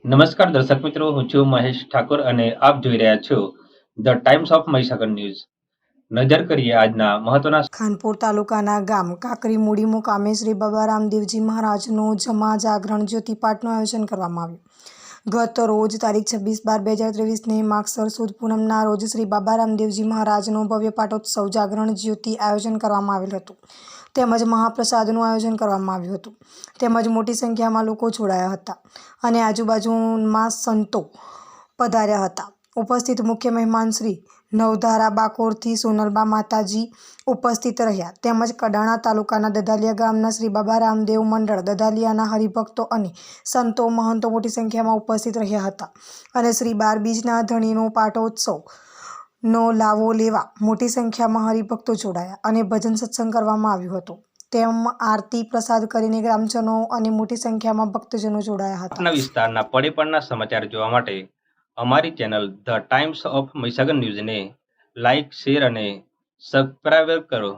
નમસ્કાર દર્શક મિત્રો, હું છું મહેશ ઠાકોર અને આપ જોઈ રહ્યા છો the Times of Mahisagar news. નજર કરીએ આજના મહત્વના. ખાનપુર તાલુકાના ગામ કાકરી મૂડી મુકામે શ્રી બાબા રામદેવજી મહારાજનું જમા જાગરણ જ્યોતિ પાઠનું આયોજન કરવામાં આવ્યું. ગત રોજ તારીખ 26/12/2023ને માગસર સુદ પૂનમના રોજ શ્રી બાબા રામદેવજી મહારાજનો ભવ્ય પાટોત્સવ જાગરણ જ્યોતિ આયોજન કરવામાં આવેલ હતું. તેમજ મહાપ્રસાદનું આયોજન કરવામાં આવ્યું હતું. તેમજ મોટી સંખ્યામાં લોકો જોડાયા હતા અને આજુબાજુમાં સંતો પધાર્યા હતા. ઉપસ્થિત મુખ્ય મહેમાન શ્રી નવધારા બાકોરથી સોનલબા માતાજી ઉપસ્થિત રહ્યા. તેમજ કડાણા તાલુકાના દધાલિયા ગામના શ્રી બાબા રામદેવ મંડળ દધાલિયાના હરિભક્તો અને સંતો મહંતો મોટી સંખ્યામાં ઉપસ્થિત રહ્યા હતા અને શ્રી 12 બીજના ધણીનો પાટોત્સવનો લાવો લેવા મોટી સંખ્યામાં હરિભક્તો જોડાયા અને ભજન સત્સંગ કરવામાં આવ્યું હતું. તેમ આરતી પ્રસાદ કરીને ગ્રામજનો અને મોટી સંખ્યામાં ભક્તજનો જોડાયા હતા. વિસ્તારના પડેપણના સમાચાર જોવા માટે અમારી channel the Times of Mahisagar ન્યૂઝને લાઇક, શેર અને સબસ્ક્રાઇબ કરો.